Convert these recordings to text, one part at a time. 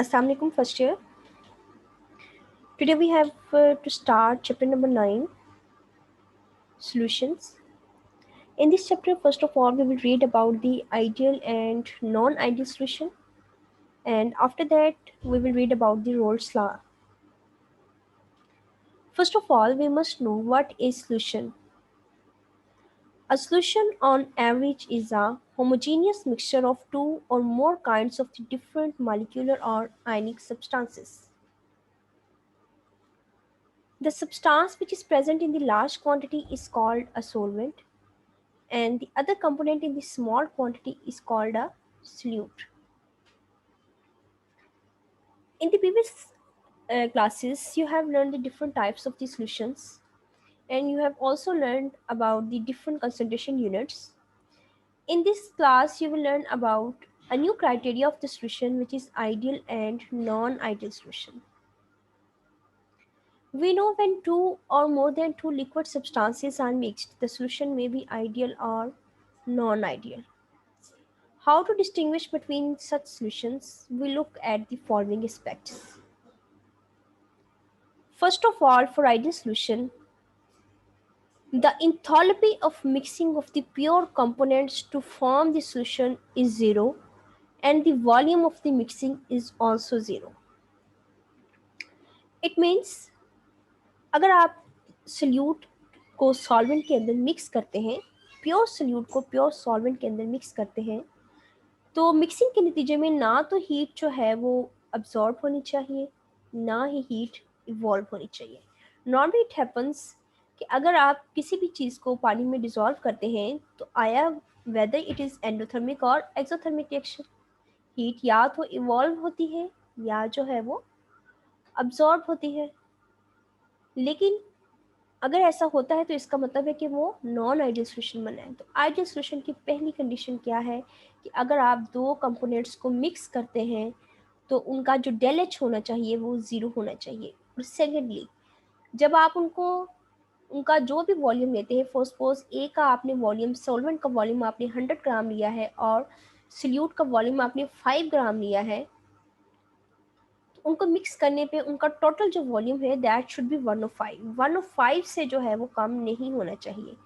Assalamu alaikum first year. Today we have to start chapter number 9, solutions. In this chapter, first of all, we will read about the ideal and non-ideal solution, and after that we will read about the Rolle's law. First of all, we must know what is solution. A solution on average is a homogeneous mixture of two or more kinds of the different molecular or ionic substances. The substance which is present in the large quantity is called a solvent, and the other component in the small quantity is called a solute. In the previous classes, you have learned the different types of the solutions, and you have also learned about the different concentration units. In this class, you will learn about a new criteria of the solution, which is ideal and non-ideal solution. We know when two or more than two liquid substances are mixed, the solution may be ideal or non-ideal. How to distinguish between such solutions? We look at the following aspects. First of all, for ideal solution, the enthalpy of mixing of the pure components to form the solution is zero, and the volume of the mixing is also zero. It means अगर आप salute को solvent के अंदर mix करते हैं, pure salute को pure solvent के अंदर मिक्स करते हैं, तो मिक्सिंग के नतीजे में ना तो हीट जो है वो अब्जॉर्ब होनी चाहिए, ना ही हीट इवॉल्व होनी चाहिए. नॉर्मली इट हैपन्स कि अगर आप किसी भी चीज़ को पानी में डिज़ोल्व करते हैं तो आया वेदर इट इज़ एंडोथर्मिक और एक्सोथर्मिक रिएक्शन, हीट या तो इवॉल्व होती है या जो है वो अब्जॉर्ब होती है. लेकिन अगर ऐसा होता है तो इसका मतलब है कि वो नॉन आइडियल सोल्यूशन बना है. तो आइडियल सोल्यूशन की पहली कंडीशन क्या है कि अगर आप दो कंपोनेंट्स को मिक्स करते हैं तो उनका जो डेल एच होना चाहिए वो ज़ीरो होना चाहिए. और सेकेंडली, जब आप उनका जो भी वॉल्यूम लेते हैं, फॉर सपोज ए का आपने वॉल्यूम, सॉल्वेंट का वॉल्यूम आपने 100 ग्राम लिया है और सल्यूट का वॉल्यूम आपने 5 ग्राम लिया है, उनको मिक्स करने पे उनका टोटल जो वॉल्यूम है दैट शुड बी 105. 105 से जो है वो कम नहीं होना चाहिए.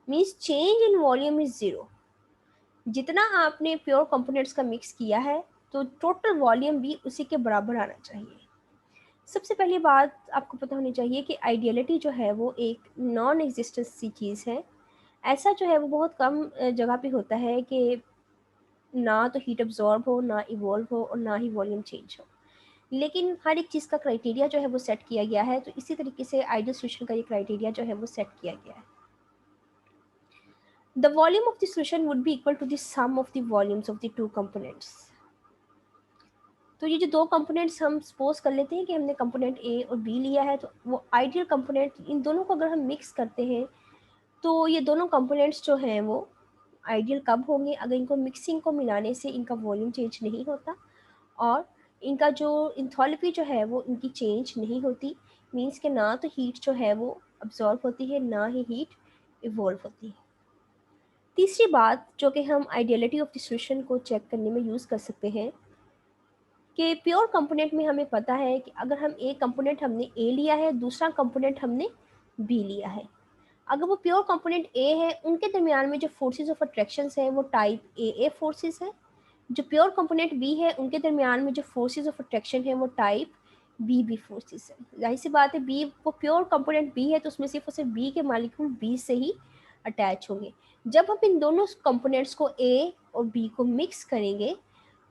Means change in volume is zero. जितना आपने प्योर कंपोनेंट्स का मिक्स किया है तो टोटल वॉल्यूम भी उसी के बराबर आना चाहिए. सबसे पहली बात आपको पता होनी चाहिए कि आइडियलिटी जो है वो एक नॉन एग्जिस्टेंस सी चीज़ है. ऐसा जो है वो बहुत कम जगह पे होता है कि ना तो हीट अब्जॉर्ब हो, ना इवॉल्व हो और ना ही वॉल्यूम चेंज हो. लेकिन हर एक चीज़ का क्राइटेरिया जो है वो सेट किया गया है. तो इसी तरीके से आइडियल सोल्यूशन का ये क्राइटेरिया जो है वो सेट किया गया है. The volume of the solution would be equal to the sum of the volumes of the two components. तो ये जो दो कंपोनेंट्स हम सपोज कर लेते हैं कि हमने कंपोनेंट ए और बी लिया है, तो वो आइडियल कंपोनेंट, इन दोनों को अगर हम मिक्स करते हैं तो ये दोनों कंपोनेंट्स जो हैं वो आइडियल कब होंगे? अगर इनको मिक्सिंग को मिलाने से इनका वॉल्यूम चेंज नहीं होता और इनका जो इंथॉल्पी जो है वो इनकी चेंज नहीं होती. मीन्स कि ना तो हीट जो है वो अब्जॉर्ब होती है, ना ही हीट इवॉल्व होती है. तीसरी बात जो कि हम आइडियलिटी ऑफ द सॉल्यूशन को चेक करने में यूज़ कर सकते हैं कि प्योर कंपोनेंट में हमें पता है कि अगर हम एक कंपोनेंट हमने ए लिया है, दूसरा कंपोनेंट हमने बी लिया है, अगर वो प्योर कंपोनेंट ए है, उनके दरमियान में जो फोर्सेस ऑफ अट्रैक्शंस हैं वो टाइप ए फोर्सेस है. जो प्योर कंपोनेंट बी है, उनके दरमियान में जो फोर्सेस ऑफ अट्रैक्शन है वो टाइप बी फोर्सेस है. जाहिर सी बात है, बी वो प्योर कंपोनेंट बी है तो उसमें सिर्फ और सिर्फ बी के मालिक्यूल बी से ही अटैच होंगे. जब हम इन दोनों कंपोनेंट्स को ए और बी को मिक्स करेंगे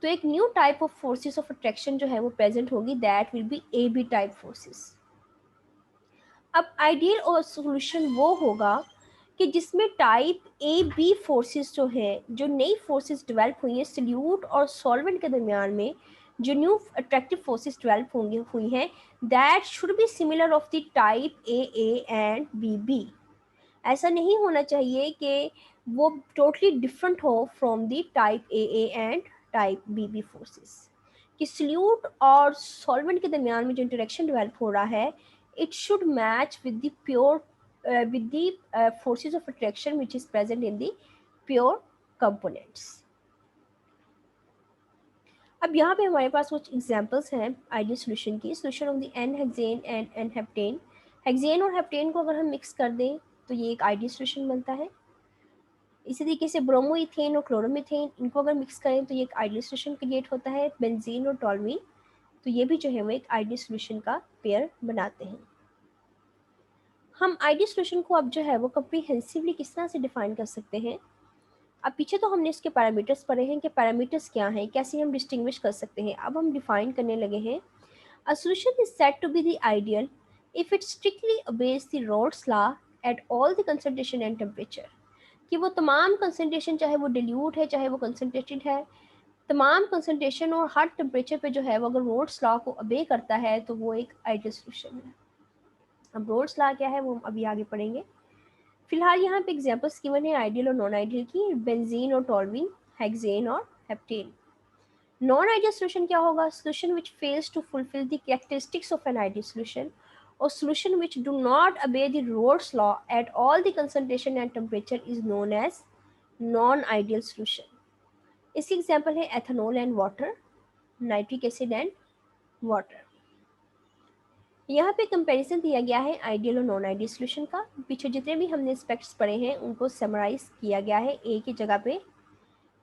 तो एक new type of forces of attraction जो है वो प्रेजेंट होगी, that will be A B type forces. अब आइडियल और सॉल्यूशन वो होगा कि जिसमें टाइप ए बी फोर्सेस जो है, जो नई फोर्सेस डेवलप हुई हैं सल्यूट और सॉल्वेंट के दरमियान में, जो न्यू अट्रैक्टिव फोर्सेस डेवलप हुई हैं, that should be similar of the type A and B. ऐसा नहीं होना चाहिए कि वो टोटली डिफरेंट हो from the type A and type B forces. कि सल्यूट और सॉल्वेंट के दरमियान में जो इंटरेक्शन डेवलप हो रहा है, it should match with the pure with the forces of attraction which is present in the pure components. अब यहाँ पे हमारे पास कुछ एग्जांपल्स हैं आइडियल सॉल्यूशन की। Solution of the n hexane and n heptane. Hexane और हेप्टेन को अगर हम मिक्स कर दें तो ये एक आइडियल सॉल्यूशन बनता है। इसी तरीके से ब्रोमोइथेन और क्लोरोमीथेन, इनको अगर मिक्स करें तो ये एक आइडियल सॉल्यूशन क्रिएट होता है। बेंजीन और टॉलुइन, तो ये भी जो है वो एक आइडियल सॉल्यूशन का पेयर बनाते हैं। हम आइडियल सॉल्यूशन को अब जो है वो कम्प्रीहेंसिवली किस तरह से डिफाइन कर सकते हैं। अब पीछे तो हमने इसके पैरामीटर्स पढ़े हैं कि पैरामीटर्स क्या हैं, कैसे हम डिस्टिंग्विश कर सकते हैं। अब हम डिफाइन करने लगे हैं। A solution is said to be the ideal if it strictly obeys the Raoult's law at all the concentration and temperature. कि वो तमाम कंसंट्रेशन, चाहे वो डिल्यूट है चाहे वो कंसंट्रेटेड है, तमाम कंसंट्रेशन और हर टेम्परेचर पे जो है वो अगर रोल्स लॉ को ओबे करता है तो वो एक आइडियल सॉल्यूशन है। अब रोल्स लॉ क्या है वो हम अभी आगे पढ़ेंगे। फिलहाल यहाँ पे एग्जांपल्स गिवन है आइडियल और नॉन आइडियल की, बेंजीन और टॉलुइन, हेक्सेन और हेप्टेन। नॉन आइडियल सॉल्यूशन क्या होगा? Solution which fails to fulfill the characteristics of an ideal solution, or solution which do not obey the Rolle's law at all the concentration and temperature is known as non-ideal solution. इसकी example है ethanol and water, nitric acid and water. यहाँ पे comparison दिया गया है ideal और non ideal solution का। पीछे जितने भी हमने एस्पेक्ट्स पढ़े हैं उनको समराइज किया गया है एक ही जगह पे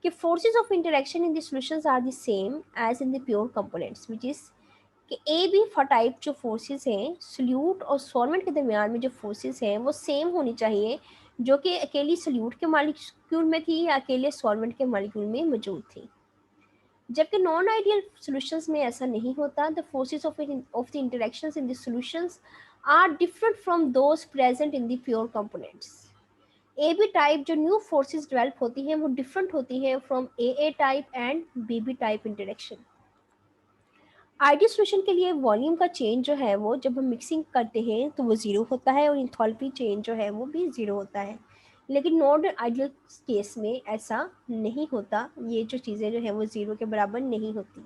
कि forces of interaction in the solutions are the same as in the pure components, which is कि ए बी टाइप जो फोर्सेस हैं सल्यूट और सॉल्वेंट के दरमियान में जो फोर्सेस हैं वो सेम होनी चाहिए जो कि अकेली सल्यूट के मालिक्यूल में थी या अकेले सॉल्वेंट के मालिक्यूल में मौजूद थी। जबकि नॉन आइडियल सॉल्यूशंस में ऐसा नहीं होता। The forces of the interactions in the solutions are different from those present in the pure components. A B type जो न्यू फोर्सेस डेवलप होती हैं वो डिफरेंट होती हैं from A type and B B type interaction. Ideal solution के लिए volume का change जो है वो जब हम मिक्सिंग करते हैं तो वो ज़ीरो होता है और इंथैल्पी चेंज जो है वो भी ज़ीरो होता है। लेकिन नॉन आइडियल केस में ऐसा नहीं होता, ये जो चीज़ें जो है वो ज़ीरो के बराबर नहीं होती।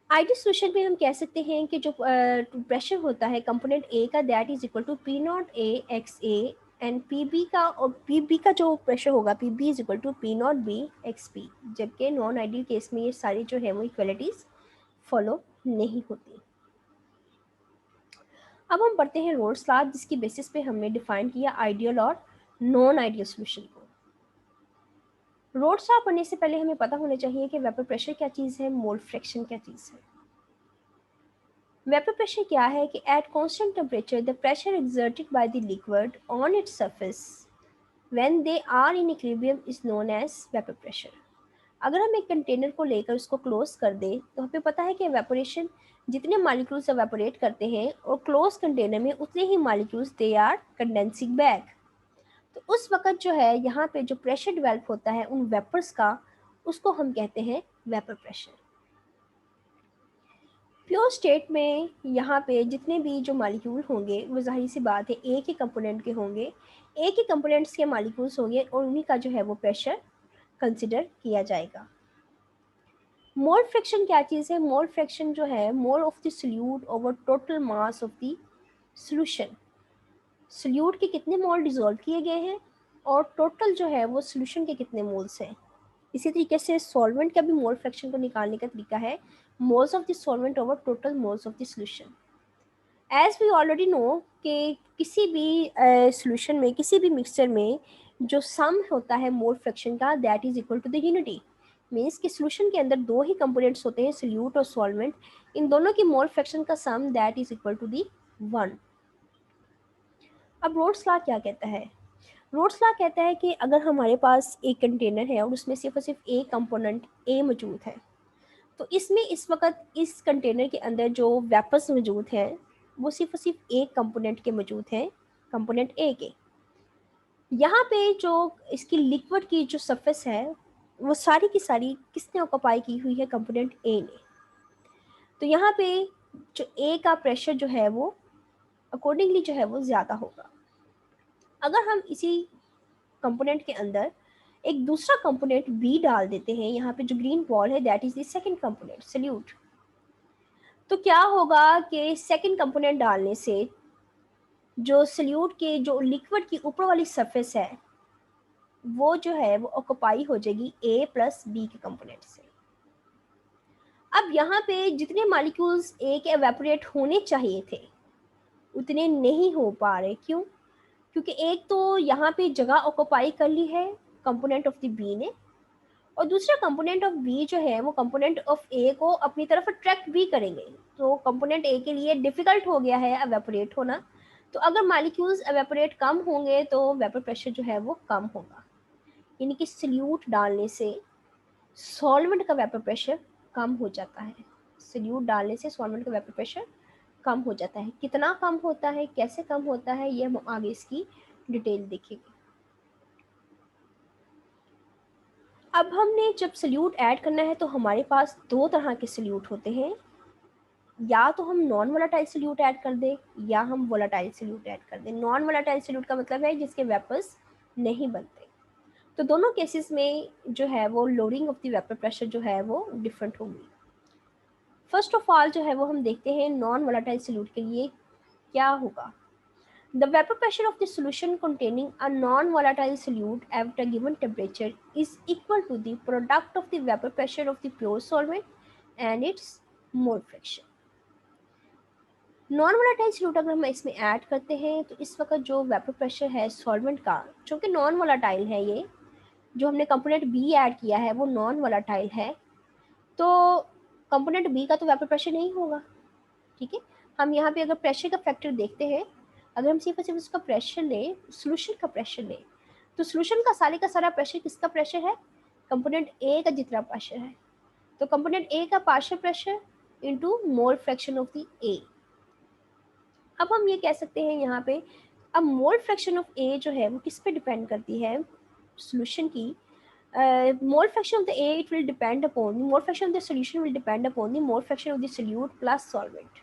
आइडियल सॉल्यूशन में हम कह सकते हैं कि जो प्रेशर होता है कंपोनेंट ए का that is equal to P not A X A, and P B का और पी बी का जो प्रेशर होगा P B is equal to P not B X P. जबकि नॉन आइडियल केस में ये सारी जो है वो इक्वलिटीज़ फॉलो नहीं होती। अब हम पढ़ते हैं रोल्स लॉ जिसकी बेसिस पे हमने डिफाइन किया आइडियल और नॉन आइडियल सॉल्यूशन को। रोल्स लॉ पढ़ने से पहले हमें पता होना चाहिए कि वेपर प्रेशर क्या चीज़ है, मोल फ्रैक्शन क्या चीज़ है। वेपर प्रेशर क्या है कि at constant temperature the pressure exerted by the liquid on its surface when they are in equilibrium is known as vapour pressure. अगर हम एक कंटेनर को लेकर उसको क्लोज कर दें तो हमें पता है कि एवेपोरेशन जितने मालिक्यूल्स एवेपोरेट करते हैं और क्लोज कंटेनर में उतने ही molecules they are condensing back. तो उस वक्त जो है यहाँ पे जो प्रेशर डेवलप होता है उन वेपर्स का, उसको हम कहते हैं वेपर प्रेशर। प्योर स्टेट में यहाँ पे जितने भी जो मालिक्यूल होंगे वो जाहिर सी बात है एक ही कंपोनेंट के होंगे, एक ही कंपोनेंट्स के मालिक्यूल्स होंगे और उन्हीं का जो है वो प्रेशर कंसिडर किया जाएगा। मोल फ्रैक्शन क्या चीज़ है? मोल फ्रैक्शन जो है mole of the solute over total mass of the solution. Solute के कितने मोल डिसॉल्व किए गए हैं और टोटल जो है वो सोल्यूशन के कितने मोल्स हैं। इसी तरीके से सॉल्वेंट का भी मोल फ्रैक्शन को निकालने का तरीका है moles of the solvent over total moles of the solution. As we already know कि किसी भी सोल्यूशन में, किसी भी मिक्सचर में जो सम होता है मोल फ्रैक्शन का that is equal to the unity. Means कि सोल्यूशन के अंदर दो ही कंपोनेंट्स होते हैं सोल्यूट और सॉल्वेंट, इन दोनों की मोल फ्रैक्शन का sum that is equal to the 1। अब रोल्स लॉ क्या कहता है? रोल्स लॉ कहता है कि अगर हमारे पास एक कंटेनर है और उसमें सिर्फ और सिर्फ एक कंपोनेंट ए मौजूद है तो इसमें इस वक्त इस कंटेनर के अंदर जो वेपर्स मौजूद हैं वो सिर्फ और सिर्फ एक कंपोनेंट के मौजूद हैं, कंपोनेंट ए के। यहाँ पे जो इसकी लिक्विड की जो सरफेस है वो सारी की सारी किसने ऑक्यूपाई की हुई है? कंपोनेंट ए ने। तो यहाँ पे जो ए का प्रेशर जो है वो अकॉर्डिंगली जो है वो ज़्यादा होगा। अगर हम इसी कंपोनेंट के अंदर एक दूसरा कंपोनेंट बी डाल देते हैं, यहाँ पे जो ग्रीन बॉल है that is the second component solute, तो क्या होगा कि सेकंड कंपोनेंट डालने से जो सोल्यूट के जो लिक्विड की ऊपर वाली सरफेस है वो जो है वो ऑक्यूपाई हो जाएगी ए प्लस बी के कंपोनेंट से। अब यहाँ पे जितने मॉलिक्यूल्स ए के एवेपोरेट होने चाहिए थे उतने नहीं हो पा रहे। क्यों? क्योंकि एक तो यहाँ पे जगह ऑक्यूपाई कर ली है कंपोनेंट ऑफ द बी ने, और दूसरा कंपोनेंट ऑफ बी जो है वो कंपोनेंट ऑफ ए को अपनी तरफ अट्रैक्ट भी करेंगे। तो कंपोनेंट ए के लिए डिफिकल्ट हो गया है एवेपोरेट होना। तो अगर मॉलिक्यूल्स एवेपोरेट कम होंगे तो वेपर प्रेशर जो है वो कम होगा, यानी कि सल्यूट डालने से सॉल्वेंट का वेपर प्रेशर कम हो जाता है। सल्यूट डालने से सॉल्वेंट का वेपर प्रेशर कम हो जाता है। कितना कम होता है, कैसे कम होता है, ये हम आगे इसकी डिटेल देखेंगे। अब हमने जब सल्यूट ऐड करना है तो हमारे पास दो तरह के सल्यूट होते हैं, या तो हम नॉन वोलेटाइल सल्यूट ऐड कर दें या हम वोलेटाइल सल्यूट ऐड कर दें। नॉन वोलेटाइल सल्यूट का मतलब है जिसके वेपर्स नहीं बनते। तो दोनों केसेस में जो है वो loading of the vapour pressure जो है वो डिफरेंट होगी। फर्स्ट ऑफ ऑल जो है वो हम देखते हैं नॉन वोलेटाइल सल्यूट के लिए क्या होगा। The vapor pressure of the solution containing a non-volatile solute at a given temperature is equal to the product of the vapor pressure of the pure solvent and its mole fraction. Non volatile solute अगर हम इसमें add करते हैं तो इस वक्त जो vapour pressure है सॉल्वेंट का, जो कि नॉन वोलेटाइल है, ये जो हमने कंपोनेंट बी ऐड किया है वो नॉन वोलेटाइल है, तो कंपोनेंट बी का तो वेपर प्रेशर नहीं होगा। ठीक है, हम यहाँ पे अगर प्रेशर का फैक्टर देखते हैं, अगर हम सिर्फ उसका प्रेशर लें, सोल्यूशन का प्रेशर लें, तो सोल्यूशन का सारा प्रेशर किसका प्रेशर है? कंपोनेंट ए का जितना प्रेशर है। तो कंपोनेंट ए का partial pressure into mole fraction of the ए। अब हम ये कह सकते हैं यहाँ पे, अब मोल फ्रैक्शन ऑफ ए जो है वो किस पे डिपेंड करती है? सोल्यूशन की mole fraction of the A, it will depend upon the mole fraction of the solution will depend upon the mole fraction of the solute plus solvent.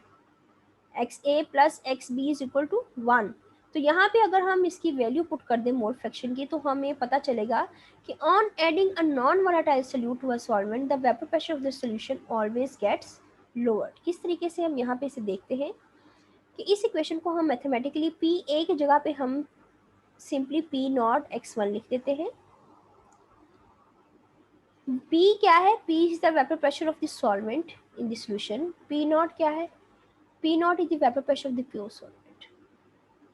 XA plus XB is equal to 1। तो यहाँ पे अगर हम इसकी value put कर दें mole fraction की, तो हमें पता चलेगा कि on adding a non volatile solute to a solvent the vapour pressure of the solution always gets lowered. किस तरीके से हम यहाँ पे इसे देखते हैं कि इस इक्वेशन को हम मैथमेटिकली पी ए की जगह पे हम सिंपली पी नॉट x1 लिख देते हैं। P क्या है? P is the vapor pressure of the solvent in the solution. P naught क्या है? P naught is the vapor pressure of the pure solvent.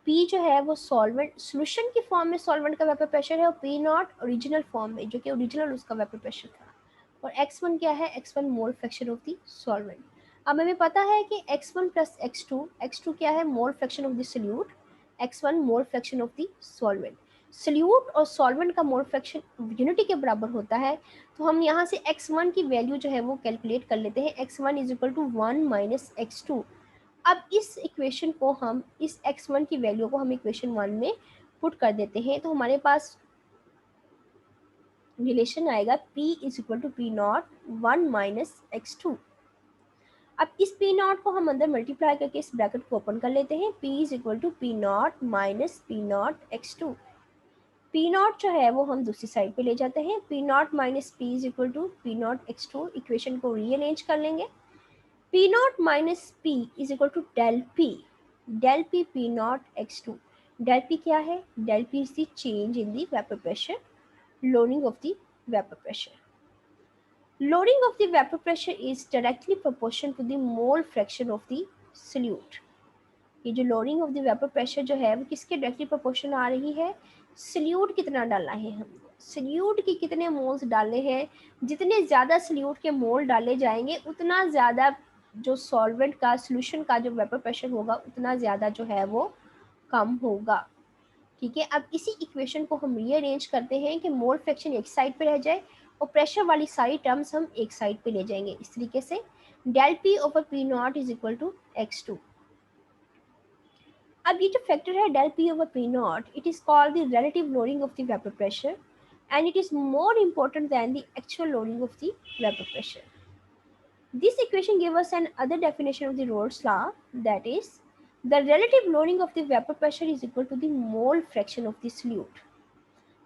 P जो है वो सॉल्वेंट सोल्यूशन की फॉर्म में सॉल्वेंट का वेपर प्रेशर है, और P नॉट ओरिजिनल फॉर्म में, जो कि ओरिजिनल उसका वेपर प्रेशर था। और x1 क्या है? x1 mole fraction of the solvent. अब हमें पता है कि x1 प्लस x2 क्या है? Mole fraction of the solute, x1 mole fraction of the solvent. Solute और सॉल्वेंट का मोल फ्रैक्शन यूनिटी के बराबर होता है, तो हम यहाँ से x1 की वैल्यू जो है वो कैलकुलेट कर लेते हैं। x1 is equal to 1 minus x2। अब इस इक्वेशन को हम, इस x1 की वैल्यू को हम इक्वेशन 1 में पुट कर देते हैं, तो हमारे पास रिलेशन आएगा P is equal to P not 1 minus x2। अब इस P नॉट को हम अंदर मल्टीप्लाई करके इस ब्रैकेट को ओपन कर लेते हैं। P is equal to P not minus P not x2। P not जो है वो हम दूसरी साइड पे ले जाते हैं। P not minus P is equal to P not x2। Equation को रीअरेंज कर लेंगे। P not minus P is equal to del P P not x2। Del P क्या है? Del P is the change in the vapour pressure, loading of the vapor pressure. Loading of the vapor pressure is directly proportional to the mole fraction of the solute. ये जो loading of the vapor pressure जो है वो किसके directly proportion आ रही है? Salute कितना डाला है हमने, सल्यूट की कितने मोल्स डाले हैं। जितने ज़्यादा सल्यूट के मोल डाले जाएंगे उतना ज़्यादा जो सॉल्वेंट का सोल्यूशन का जो वेपर प्रेशर होगा उतना ज़्यादा जो है वो कम होगा। ठीक है, अब इसी इक्वेशन को हम रीअरेंज करते हैं कि मोल फ्रैक्शन एक साइड पे रह जाए और प्रेशर वाली सारी टर्म्स हम एक साइड पे ले जाएंगे। इस तरीके से del P over P not is equal to x2। अब ये जो फैक्टर है del P over P not, it is called the relative lowering of the vapour pressure and it is more important than the actual lowering of the vapour pressure. This equation gives us an other definition of the Rolle's law, that is, the relative loading of the vapor pressure is equal to the mole fraction of the solute.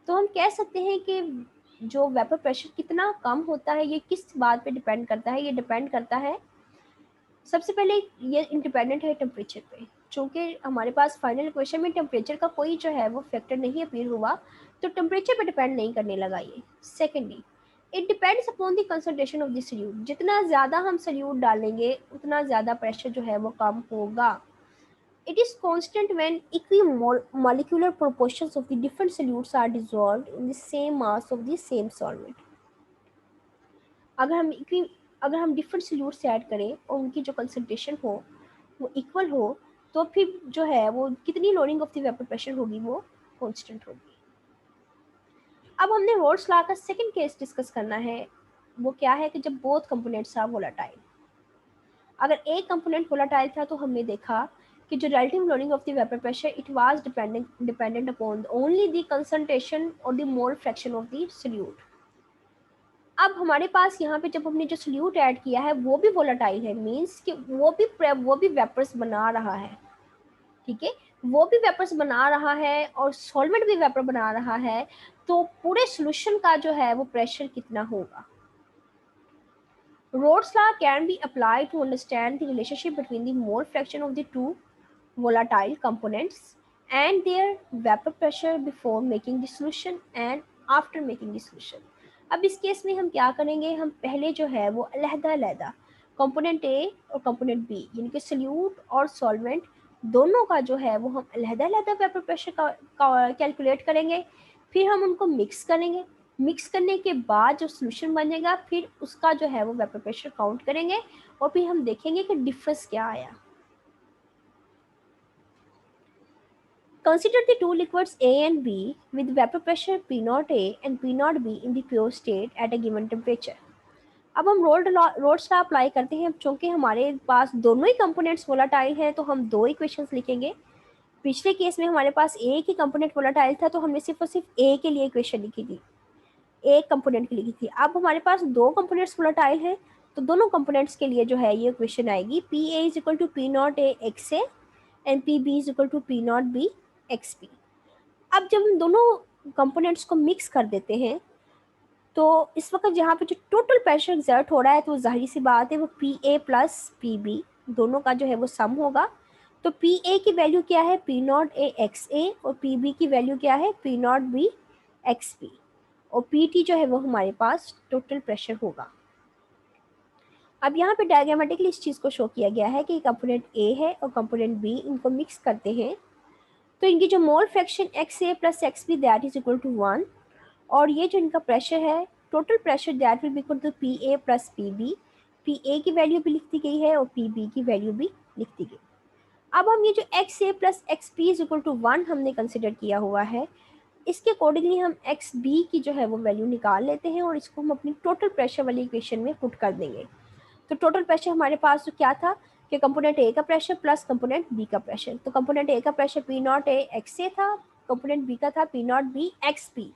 तो हम कह सकते हैं कि जो vapour pressure कितना कम होता है ये किस बात पे डिपेंड करता है? ये डिपेंड करता है, सबसे पहले ये इंडिपेंडेंट है टेम्परेचर पे। चूँकि हमारे पास फाइनल इक्वेशन में टेम्परेचर का कोई जो है वो फैक्टर नहीं अपीयर हुआ, तो टेम्परेचर पे डिपेंड नहीं करने लगा ये। Secondly, it depends upon the concentration of the solute. जितना ज़्यादा हम सॉल्यूट डालेंगे उतना ज़्यादा प्रेशर जो है वो कम होगा। It is constant when equi-molecular proportions of the different solutes are dissolved in the same mass of the same solvent। अगर हम इक्वी अगर हम डिफरेंट सॉल्यूट्स ऐड करें और उनकी जो कंसंट्रेशन हो वो इक्वल हो, तो फिर जो है वो कितनी loading of the vapour pressure होगी, वो कांस्टेंट होगी। अब हमने रोल्स लॉ का सेकंड केस डिस्कस करना है। वो क्या है कि जब बोथ कंपोनेंट्स आर वोलेटाइल। अगर एक कंपोनेंट वोलेटाइल था तो हमने देखा कि जो relative lowering of the vapour pressure it was dependent upon only the concentration और the mole fraction of the solute. अब हमारे पास यहाँ पे जब हमने जो सॉल्यूट ऐड किया है वो भी वोलेटाइल है, मींस कि वो भी वेपर्स बना रहा है। ठीक है, वो भी वेपर्स बना रहा है और सॉल्वेंट भी वेपर बना रहा है, तो पूरे सॉल्यूशन का जो है वो प्रेशर कितना होगा। Rolle's law can be applied to understand the relationship between the mole fraction of the two volatile components and their vapor pressure before making the solution and after making the solution। अब इस case में हम क्या करेंगे, हम पहले जो है वो अलहदा कंपोनेंट ए और कंपोनेंट बी यानी कि सॉल्यूट और सॉल्वेंट दोनों का जो है वो हम अलहदा वेपर प्रेशर का कैलकुलेट करेंगे। फिर हम उनको मिक्स करेंगे। मिक्स करने के बाद जो सोल्यूशन बनेगा फिर उसका जो है वो वेपर प्रेशर काउंट करेंगे और फिर हम देखेंगे कि डिफरेंस क्या आया। Consider the two liquids A and B with vapor pressure P naught A and P naught B in the pure state at a given temperature। अब हम रोल्स लॉ अप्लाई करते हैं। चूंकि हमारे पास दोनों ही कंपोनेंट्स वोलाटाइल हैं तो हम दो इक्वेशंस लिखेंगे। पिछले केस में हमारे पास एक ही कंपोनेंट वोलाटाइल था तो हमने सिर्फ और सिर्फ ए के लिए इक्वेशन लिखी थी, एक कंपोनेंट की लिखी थी। अब हमारे पास दो कंपोनेंट्स वोलेटाइल हैं तो दोनों कंपोनेंट्स के लिए जो है ये इक्वेशन आएगी P A is equal to P not A X A and P B is equal to P not B X P. अब जब हम दोनों कंपोनेंट्स को मिक्स कर देते हैं तो इस वक्त जहाँ पे जो टोटल प्रेशर एक्सर्ट हो रहा है तो जाहिर सी बात है वो P A plus P B दोनों का जो है वो सम होगा। तो पी ए की वैल्यू क्या है, पी नॉट ए एक्स ए, और पी बी की वैल्यू क्या है, P not B X P, और पी टी जो है वो हमारे पास टोटल प्रेशर होगा। अब यहाँ पे डायग्रामेटिकली इस चीज़ को शो किया गया है कि कंपोनेंट ए है और कंपोनेंट बी, इनको मिक्स करते हैं तो इनकी जो mole fraction X A plus X B that is equal to 1, और ये जो इनका प्रेशर है total pressure that will be equal to P A plus P B. P A की वैल्यू भी लिख दी गई है और पी बी की वैल्यू भी लिख दी गई। अब हम ये जो X A plus X P is equal to 1 हमने कंसिडर किया हुआ है, इसके अकॉर्डिंगली हम एक्स बी की जो है वो वैल्यू निकाल लेते हैं और इसको हम अपनी टोटल प्रेशर वाली इक्वेशन में पुट कर देंगे। तो टोटल प्रेशर हमारे पास तो क्या था कि कंपोनेंट ए का प्रेशर प्लस कंपोनेंट बी का प्रेशर। तो कंपोनेंट ए का pressure P not A X A था, कंपोनेंट बी का था P not B X P.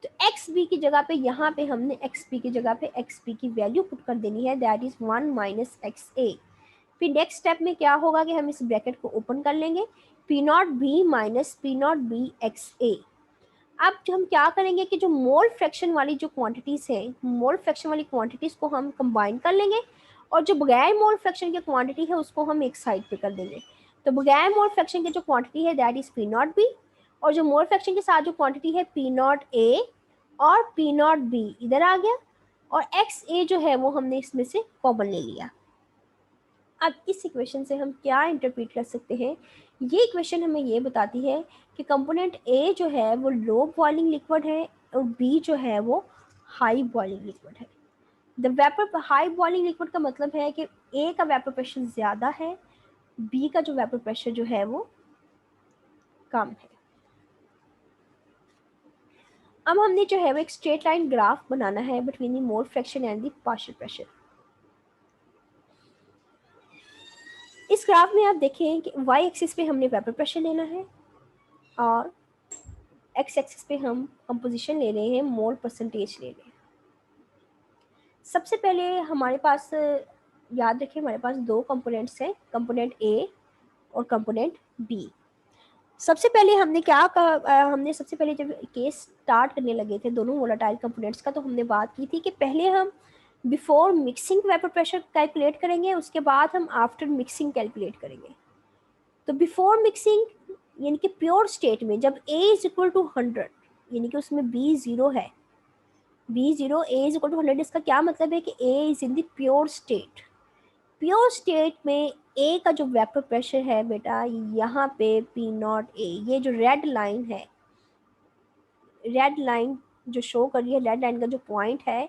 तो एक्स बी की जगह पे यहाँ पे हमने एक्स पी की जगह पे एक्स पी की वैल्यू पुट कर देनी है, दैट इज 1 माइनस एक्स ए। फिर नेक्स्ट स्टेप में क्या होगा कि हम इस ब्रैकेट को ओपन कर लेंगे, P not B minus P not B X A. अब हम क्या करेंगे कि जो मोल फ्रैक्शन वाली जो क्वांटिटीज़ हैं, मोल फ्रैक्शन वाली क्वांटिटीज़ को हम कंबाइन कर लेंगे और जो बगैर मोल फ्रैक्शन की क्वांटिटी है उसको हम एक साइड पे कर देंगे। तो बगैर मोल फ्रैक्शन की जो क्वांटिटी है that is P not be, और जो मोल फ्रैक्शन के साथ जो क्वांटिटी है पी नॉट ए और पी नॉट बी इधर आ गया, और एक्स ए जो है वो हमने इसमें से कॉमन ले लिया। अब इस इक्वेशन से हम क्या इंटरप्रेट कर सकते हैं, ये इक्वेशन हमें ये बताती है कि कंपोनेंट ए जो है वो लो बॉइलिंग लिक्विड है और बी जो है वो हाई बॉइलिंग लिक्विड है। The vapour high boiling liquid का मतलब है कि ए का वेपर प्रेशर ज़्यादा है, बी का जो वेपर प्रेशर जो है वो कम है। अब हमने जो है वो एक स्ट्रेट लाइन ग्राफ बनाना है between the mole fraction and the partial pressure. इस ग्राफ में आप देखें कि वाई एक्सिस पे हमने वेपर प्रेशर लेना है और एक्स एक्सिस पे हम कंपोजिशन ले रहे हैं, मोल परसेंटेज ले रहे हैं। सबसे पहले हमारे पास याद रखें हमारे पास दो कंपोनेंट्स हैं, कंपोनेंट ए और कंपोनेंट बी। सबसे पहले हमने क्या कहा, हमने सबसे पहले जब केस स्टार्ट करने लगे थे दोनों वोलेटाइल कंपोनेंट्स का, तो हमने बात की थी कि पहले हम before mixing vapour pressure calculate करेंगे, उसके बाद हम आफ्टर मिक्सिंग कैलकुलेट करेंगे। तो बिफोर मिक्सिंग यानी कि प्योर स्टेट में जब ए इज इक्वल टू 100 यानी कि उसमें बी 0 है, B 0, A is equal to 100। इसका क्या मतलब है कि A is in the pure state. Pure state में ए का जो वेपर प्रेशर है बेटा, यहाँ पे पी नॉट ए, ये जो रेड लाइन है, रेड लाइन जो शो कर रही है, रेड लाइन का जो पॉइंट है,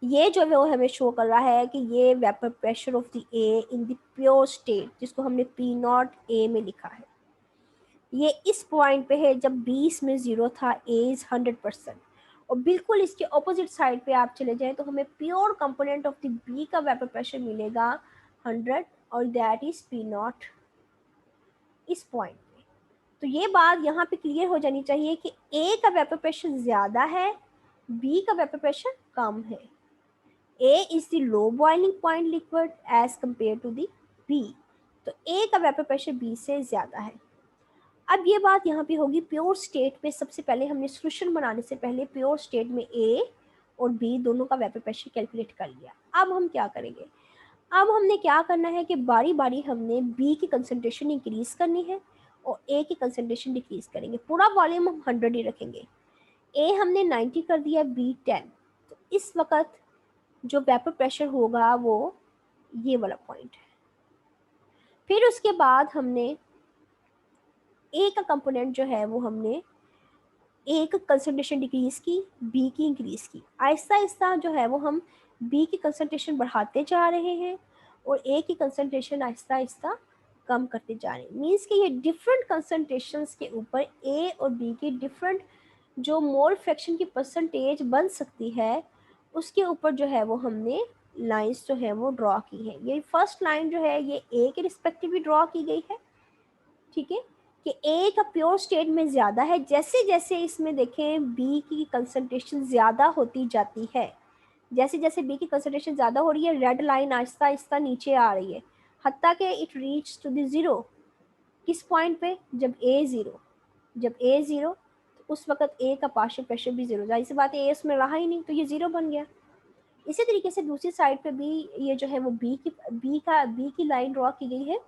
ये जो है वो हमें शो कर रहा है कि ये vapour pressure of the A in the pure state, जिसको हमने पी नॉट ए में लिखा है, ये इस पॉइंट पे है जब 20 में 0 था, ए इज 100%। और बिल्कुल इसके ऑपोजिट साइड पे आप चले जाएं तो हमें pure component of the B का वेपर प्रेशर मिलेगा 100, और दैट इज पी नॉट इस पॉइंट पे। तो ये बात यहाँ पे क्लियर हो जानी चाहिए कि ए का वेपर प्रेशर ज़्यादा है, बी का वेपर प्रेशर कम है। A is the low boiling point liquid as compared to the B, तो ए का वेपर प्रेशर बी से ज़्यादा है। अब ये बात यहाँ पे होगी प्योर स्टेट में, सबसे पहले हमने सोल्यूशन बनाने से पहले प्योर स्टेट में ए और बी दोनों का वेपर प्रेशर कैलकुलेट कर लिया। अब हम क्या करेंगे, अब हमने क्या करना है कि बारी बारी हमने बी की कंसंट्रेशन इंक्रीज करनी है और ए की कंसंट्रेशन डिक्रीज करेंगे। पूरा वॉल्यूम हम 100 ही रखेंगे। ए हमने 90 कर दिया, बी 10। तो इस वक्त जो वेपर प्रेशर होगा वो ये वाला पॉइंट है। फिर उसके बाद हमने ए का कंपोनेंट जो है वो हमने ए की कंसंट्रेशन डिक्रीज की, बी की इंक्रीज की। आहिस्ता आहिस्ता जो है वो हम बी की कंसंट्रेशन बढ़ाते जा रहे हैं और ए की कंसंट्रेशन आहिस्ता आहिस्ता कम करते जा रहे हैं। मीन्स कि ये डिफरेंट कंसंट्रेशंस के ऊपर ए और बी की डिफरेंट जो मोल फ्रैक्शन की परसेंटेज बन सकती है, उसके ऊपर जो है वो हमने लाइंस जो है वो ड्रॉ की है। ये फर्स्ट लाइन जो है ये ए के रिस्पेक्टिव भी ड्रॉ की गई है, ठीक है, कि ए का प्योर स्टेट में ज़्यादा है। जैसे जैसे इसमें देखें बी की कंसंट्रेशन ज़्यादा होती जाती है, जैसे जैसे बी की कंसंट्रेशन ज़्यादा हो रही है, रेड लाइन आहिस्ता आहिस्ता नीचे आ रही है, हत्ता कि it reach to the zero. किस पॉइंट पे, जब ए ज़ीरो, जब ए ज़ीरो, तो उस वक्त ए का पार्शियल प्रेशर भी ज़ीरो, जाहिर सी बात है ए उसमें रहा ही नहीं तो ये ज़ीरो बन गया। इसी तरीके से दूसरी साइड पे भी ये जो है वो बी की लाइन ड्रॉ की गई है।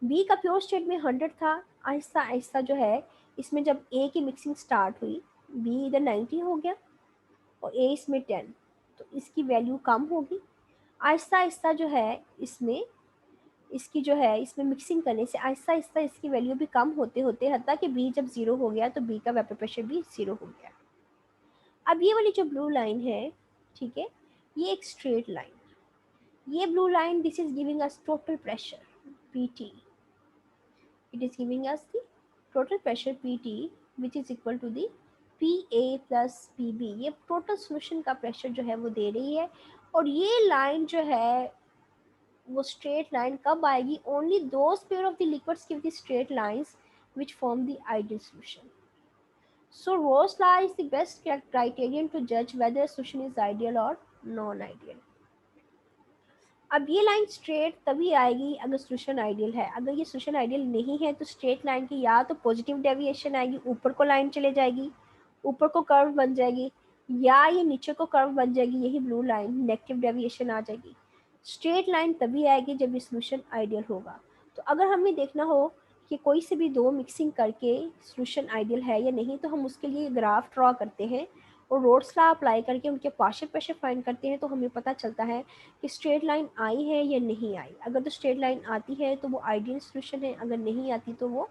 बी का प्योर स्टेट में 100 था, आहिस्ता आहिस्ता जो है इसमें जब ए की मिक्सिंग स्टार्ट हुई, बी इधर 90 हो गया और ए इसमें 10, तो इसकी वैल्यू कम होगी। आहिस्ता आहिस्ता जो है इसमें इसकी जो है इसमें मिक्सिंग करने से आहिस्ता आहिस्ता इसकी वैल्यू भी कम होते होते हत्ता कि बी जब ज़ीरो हो गया तो बी का वेपर प्रेशर भी ज़ीरो हो गया। अब ये वाली जो ब्लू लाइन है, ठीक है, ये एक स्ट्रेट लाइन, ये blue line, this is giving us total pressure Pt. It is giving us the total pressure Pt which is equal to the Pa plus Pb. ये टोटल सोल्यूशन का pressure जो है वो दे रही है। और ये लाइन जो है वो स्ट्रेट लाइन कब आएगी? Only those pair of the liquids give the straight lines which form the ideal solution. So Rowe's law is the best criterion to judge whether a solution is ideal or non-ideal. अब ये line straight तभी आएगी अगर solution ideal है। अगर ये solution ideal नहीं है तो स्ट्रेट लाइन की या तो पॉजिटिव डेविएशन आएगी, ऊपर को लाइन चले जाएगी, ऊपर को कर्व बन जाएगी, या ये नीचे को कर्व बन जाएगी, यही ब्लू लाइन नेगेटिव डेविएशन आ जाएगी। स्ट्रेट लाइन तभी आएगी जब ये सोल्यूशन आइडियल होगा। तो अगर हमें देखना हो कि कोई से भी दो मिक्सिंग करके सोल्यूशन आइडियल है या नहीं, तो हम उसके लिए ग्राफ ड्रॉ करते हैं और रोड्स लॉ अप्लाई करके उनके पार्शियल प्रेशर फाइंड करते हैं, तो हमें पता चलता है कि स्ट्रेट लाइन आई है या नहीं आई। अगर तो स्ट्रेट लाइन आती है तो वो आइडियल सोल्यूशन है, अगर नहीं आती तो वो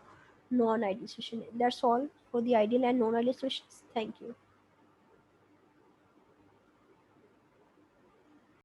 नॉन आइडियल सोल्यूशन है। That's all for the ideal and non ideal solutions. Thank you.